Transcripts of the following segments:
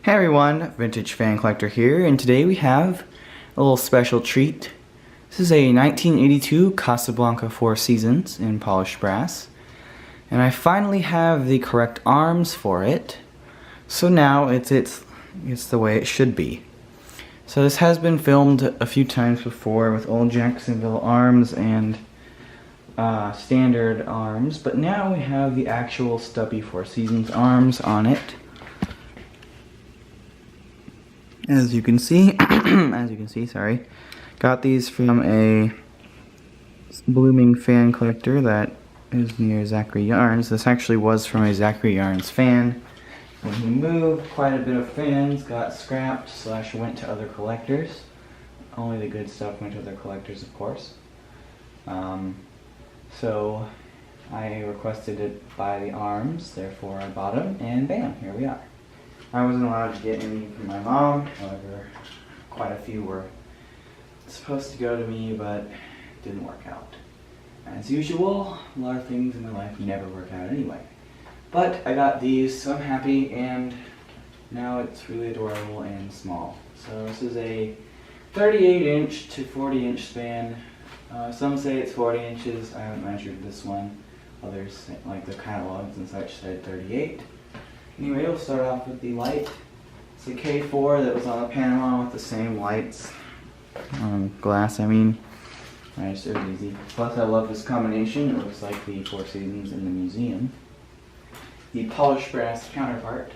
Hey everyone, Vintage Fan Collector here, and today we have a little special treat. This is a 1982 Casablanca Four Seasons in polished brass, and I finally have the correct arms for it. So now it's the way it should be. So this has been filmed a few times before with old Jacksonville arms and standard arms, but now we have the actual stubby Four Seasons arms on it. As you can see, sorry, got these from a blooming fan collector that is near Zachary Yarns. This actually was from a Zachary Yarns fan. When he moved, quite a bit of fans got scrapped / went to other collectors. Only the good stuff went to other collectors, of course. So I requested to buy the arms, therefore I bought them, and bam, here we are. I wasn't allowed to get any from my mom, however, quite a few were supposed to go to me, but it didn't work out. As usual, a lot of things in my life never work out anyway. But I got these, so I'm happy, and now it's really adorable and small. So this is a 38-inch to 40-inch span. Some say it's 40 inches. I haven't measured this one. Others, like the catalogs and such, said 38. Anyway, we'll start off with the light. It's a K4 that was on the Panama with the same lights. Glass, I mean. Right, so easy. Plus, I love this combination. It looks like the Four Seasons in the museum. The polished brass counterpart.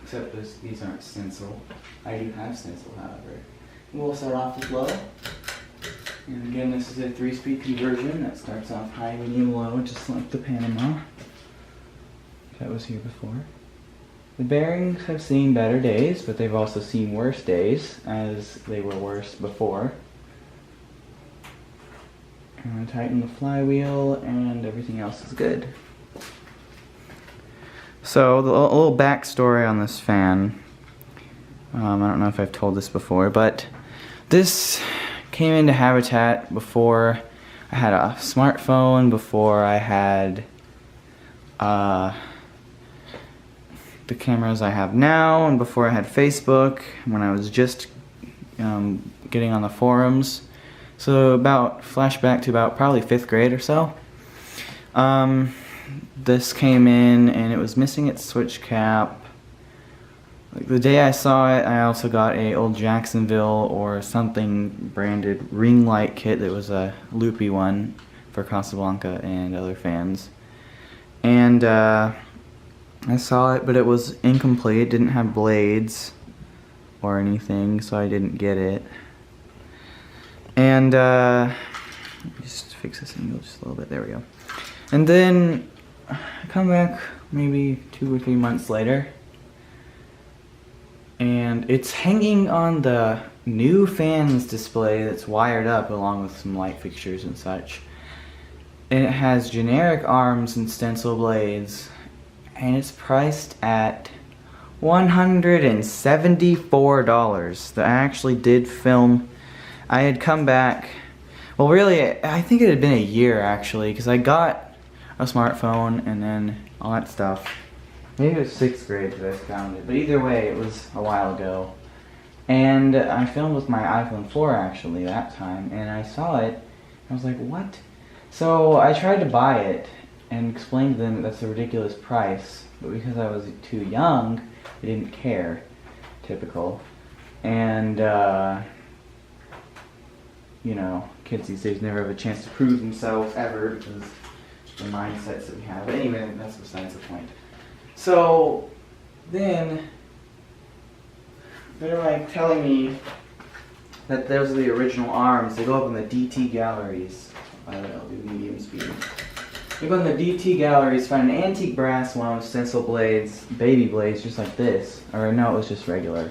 Except these aren't stencil. I do have stencil, however. We'll start off with low. And again, this is a 3-speed conversion that starts off high, medium, low, just like the Panama. That was here before. The bearings have seen better days, but they've also seen worse days, as they were worse before. I'm going to tighten the flywheel, and everything else is good. So, a little backstory on this fan. I don't know if I've told this before, but this came into Habitat before I had a smartphone, before I had the cameras I have now, and before I had Facebook, when I was just getting on the forums. So about flashback to about probably 5th grade or so. This came in and it was missing its switch cap. Like the day I saw it, I also got a old Jacksonville or something branded ring light kit that was a loopy one for Casablanca and other fans. And I saw it, but it was incomplete. It didn't have blades or anything, so I didn't get it. And just fix this angle just a little bit. There we go. And then I come back maybe 2 or 3 months later, and it's hanging on the new fans display that's wired up along with some light fixtures and such. And it has generic arms and stencil blades. And it's priced at $174. That I actually did film. I had come back, well really, I think it had been a year actually, because I got a smartphone and then all that stuff. Maybe it was 6th grade that I found it, but either way, it was a while ago. And I filmed with my iPhone 4 actually that time, and I saw it, and I was like, what? So I tried to buy it and explained to them that that's a ridiculous price, but because I was too young, they didn't care. Typical. And, you know, kids these days never have a chance to prove themselves ever because the mindsets that we have. But anyway, that's besides the point. So, then, they're like telling me that those are the original arms. They go up in the DT galleries. I'll do medium speed. You go in the DT galleries, find an antique brass one with stencil blades, baby blades, just like this. Or no, it was just regular.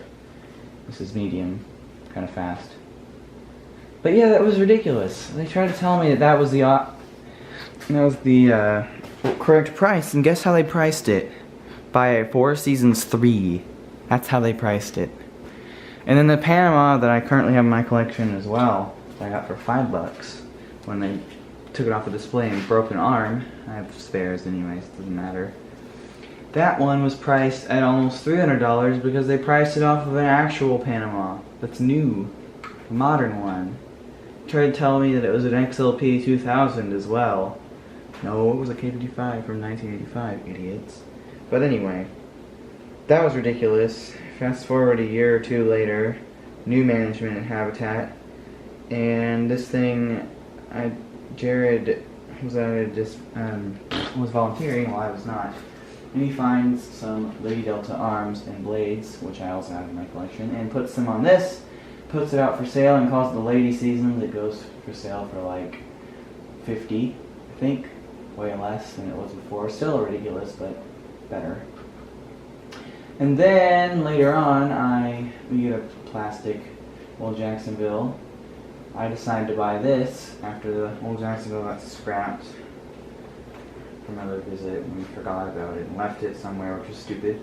This is medium, kind of fast. But yeah, that was ridiculous. They tried to tell me that that was the correct price, and guess how they priced it? By a Four Seasons 3. That's how they priced it. And then the Panama that I currently have in my collection as well, that I got for $5 when they took it off the display and broke an arm. I have spares anyways, doesn't matter. That one was priced at almost $300 because they priced it off of an actual Panama that's new, a modern one. Tried to tell me that it was an XLP 2000 as well. No, it was a K55 from 1985, idiots. But anyway, that was ridiculous. Fast forward a year or two later, new management and habitat, and this thing, Jared was was volunteering while I was not, and he finds some Lady Delta arms and blades, which I also have in my collection, and puts them on this, puts it out for sale, and calls it the Lady Season. That goes for sale for like $50, I think, way less than it was before. Still ridiculous, but better. And then later on, we get a plastic Old Jacksonville. I decided to buy this after the Old Jacksonville got scrapped from another visit, and we forgot about it and left it somewhere, which was stupid.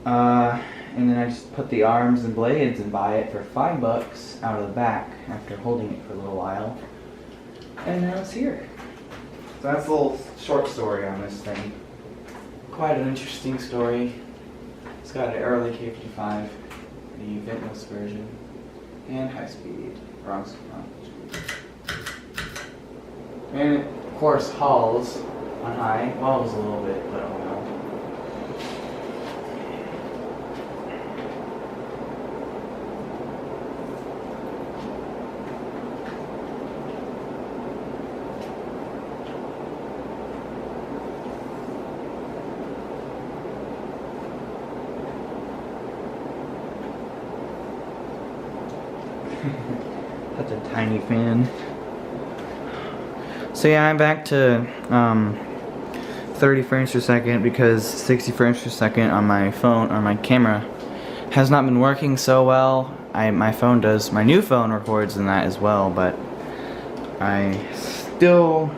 And then I just put the arms and blades and buy it for $5 out of the back after holding it for a little while. And now it's here. So that's a little short story on this thing. Quite an interesting story. It's got an early K55, the ventless version, and high speed, wrong speed. And it, of course, hauls on high, wobbles a little bit, but oh no. Such a tiny fan. So yeah, I'm back to 30 frames per second because 60 frames per second on my phone or my camera has not been working so well. My phone does, my new phone records in that as well, but I still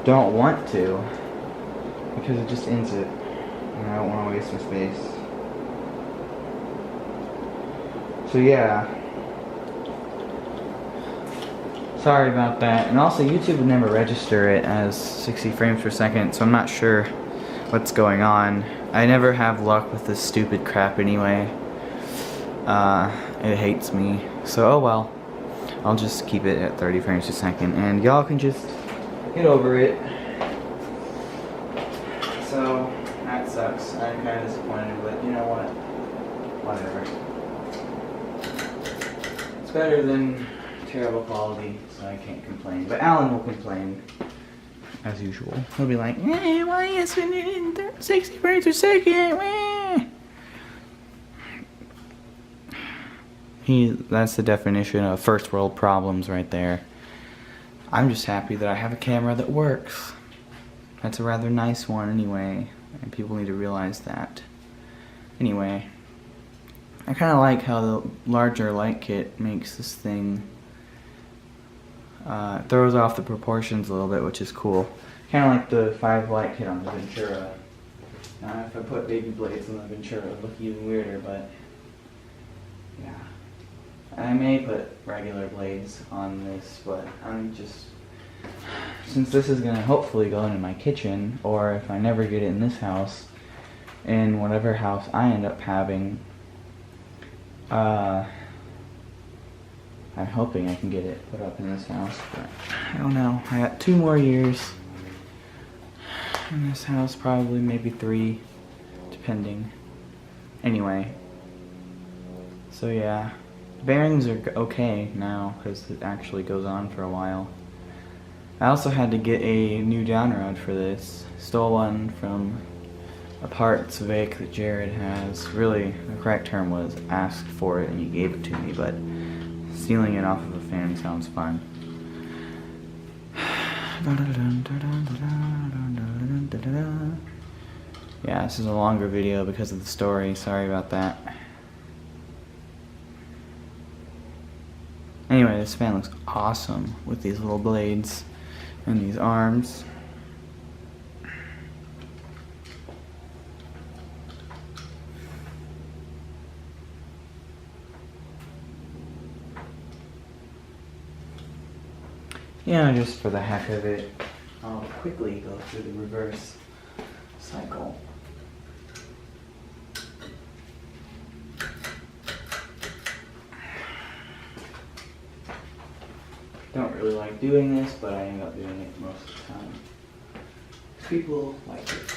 don't want to because it just ends it, and I don't want to waste my space. So yeah. Sorry about that. And also YouTube would never register it as 60 frames per second, so I'm not sure what's going on. I never have luck with this stupid crap anyway. It hates me. So oh well. I'll just keep it at 30 frames per second and y'all can just get over it. So that sucks. I'm kinda disappointed, but you know what? Whatever. It's better than terrible quality, so I can't complain. But Alan will complain, as usual. He'll be like, why isn't it in 60 frames per second? That's the definition of first world problems right there. I'm just happy that I have a camera that works. That's a rather nice one anyway, and people need to realize that. Anyway, I kind of like how the larger light kit makes this thing throws off the proportions a little bit, which is cool. Kind of like the 5 light kit on the Ventura. Now if I put baby blades on the Ventura, it would look even weirder, but yeah. I may put regular blades on this, but I'm just, since this is gonna hopefully go into my kitchen, or if I never get it in this house, in whatever house I end up having, I'm hoping I can get it put up in this house, but I don't know. I got 2 more years in this house, probably maybe 3, depending. Anyway, so yeah, bearings are okay now because it actually goes on for a while. I also had to get a new down rod for this. Stole one from a parts Vic that Jared has. Really, the correct term was asked for it and he gave it to me, but stealing it off of a fan sounds fun. Yeah, this is a longer video because of the story. Sorry about that. Anyway, this fan looks awesome with these little blades and these arms. Yeah, just for the heck of it, I'll quickly go through the reverse cycle. don't really like doing this, but I end up doing it most of the time. People like it.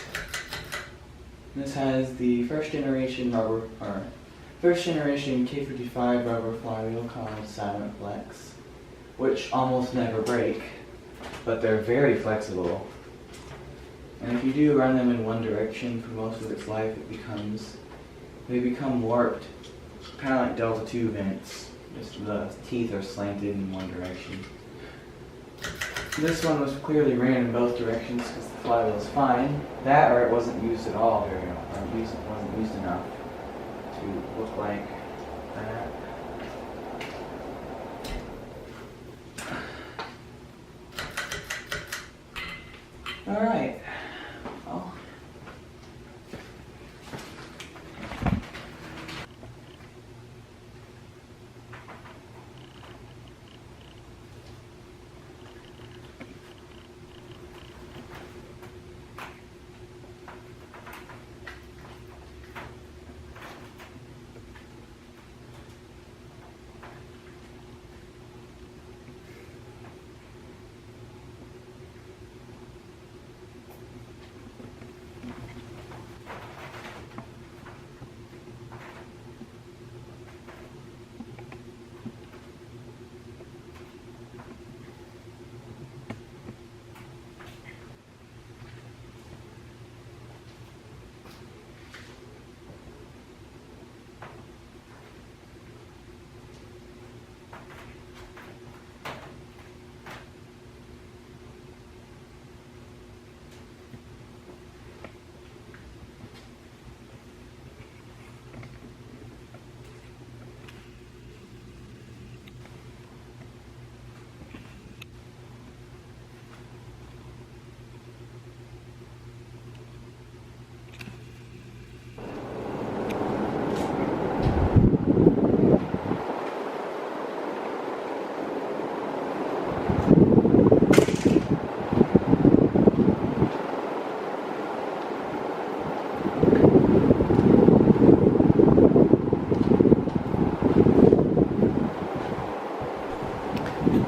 This has the first generation K55 rubber flywheel called Silent Flex, which almost never break, but they're very flexible. And if you do run them in one direction for most of its life, they become warped, kind of like Delta 2 vents. Just the teeth are slanted in one direction. This one was clearly ran in both directions because the flywheel is fine. That, or it wasn't used at all very often, or it wasn't used enough to look like that. Alright. Well.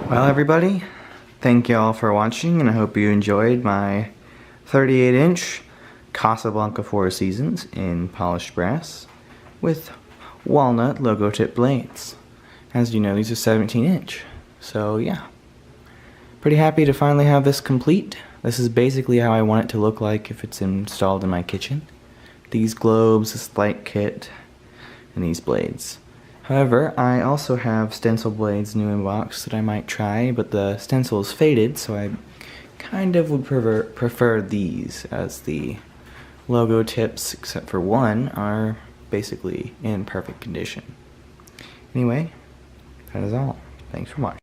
Well, everybody, thank you all for watching, and I hope you enjoyed my 38-inch Casablanca Four Seasons in polished brass with walnut logo tip blades. As you know, these are 17-inch, so yeah. Pretty happy to finally have this complete. This is basically how I want it to look like if it's installed in my kitchen. These globes, this light kit, and these blades. However, I also have stencil blades new in box that I might try, but the stencil is faded, so I kind of would prefer these, as the logo tips, except for one, are basically in perfect condition. Anyway, that is all. Thanks for watching.